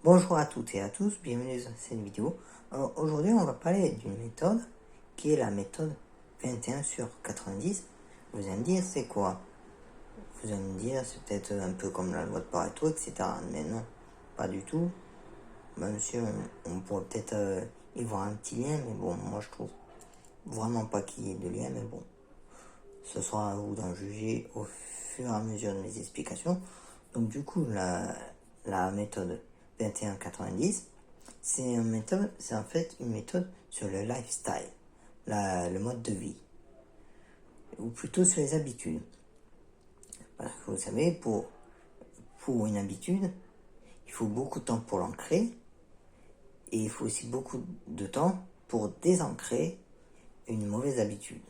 Bonjour à toutes et à tous, bienvenue dans cette vidéo. Aujourd'hui on va parler d'une méthode qui est la méthode 21/90. Vous allez me dire c'est quoi? Vous allez me dire c'est peut-être un peu comme la loi de Pareto, etc. Mais non, pas du tout. Même si on pourrait peut-être y voir un petit lien, mais bon, moi je trouve vraiment pas qu'il y ait de lien, mais bon. Ce sera à vous d'en juger au fur et à mesure de mes explications. Donc du coup, la méthode 21/90, c'est en fait une méthode sur le lifestyle, le mode de vie, ou plutôt sur les habitudes. Parce que vous savez, pour une habitude, il faut beaucoup de temps pour l'ancrer, et il faut aussi beaucoup de temps pour désancrer une mauvaise habitude.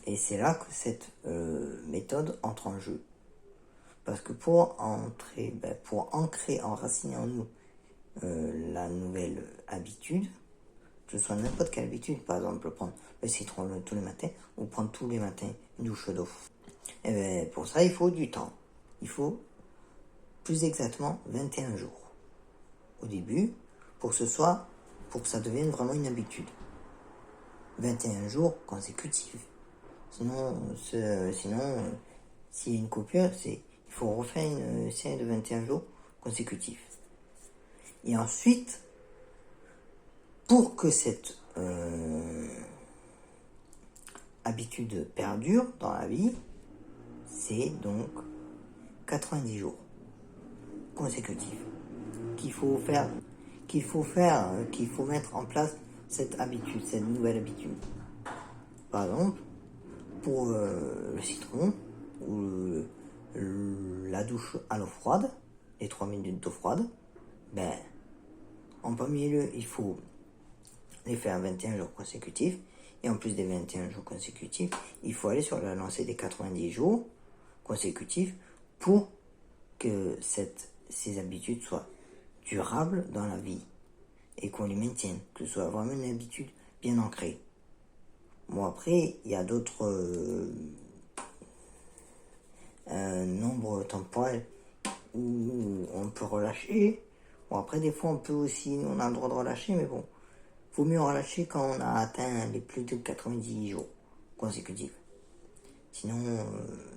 Et c'est là que cette méthode entre en jeu. Parce que pour ancrer, enraciner en nous la nouvelle habitude, que ce soit n'importe quelle habitude, par exemple prendre le citron tous les matins, ou prendre tous les matins une douche d'eau. Et bien, pour ça, il faut du temps. Il faut plus exactement 21 jours au début, pour que ça devienne vraiment une habitude. 21 jours consécutifs. Sinon, s'il y a une coupure, il faut refaire une série de 21 jours consécutifs. Et ensuite, pour que cette habitude perdure dans la vie, c'est donc 90 jours consécutifs qu'il faut mettre en place cette nouvelle habitude. Par exemple, pour le citron ou la douche à l'eau froide, les 3 minutes d'eau froide, en premier lieu, il faut les faire 21 jours consécutifs. Et en plus des 21 jours consécutifs, il faut aller sur la lancée des 90 jours consécutifs pour que ces habitudes soient durables dans la vie et qu'on les maintienne, que ce soit vraiment une habitude bien ancrée. Bon, après, il y a d'autres nombres temporels où on peut relâcher. Bon, après, des fois, on a le droit de relâcher, mais bon, vaut mieux relâcher quand on a atteint les plus de 90 jours consécutifs. Sinon,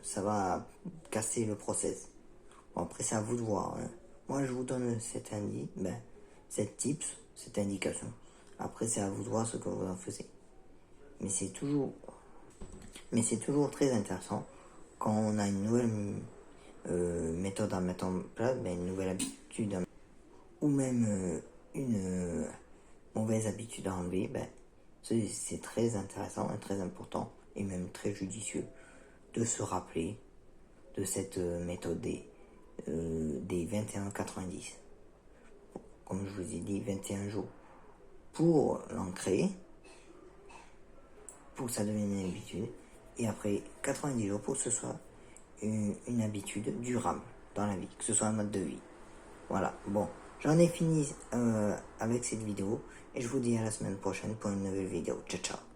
ça va casser le process. Bon, après, c'est à vous de voir. Hein. Moi, je vous donne cette indication. Après, c'est à vous de voir ce que vous en faisiez. Mais c'est toujours très intéressant quand on a une nouvelle méthode à mettre en place, une nouvelle habitude, ou même une mauvaise habitude à enlever. C'est très intéressant et très important, et même très judicieux de se rappeler de cette méthode des 21/90. Comme je vous ai dit, 21 jours pour l'ancrer, pour que ça devienne une habitude, et après 90 jours pour que ce soit une habitude durable dans la vie, que ce soit un mode de vie. Voilà, bon, j'en ai fini avec cette vidéo, et je vous dis à la semaine prochaine pour une nouvelle vidéo. Ciao, ciao.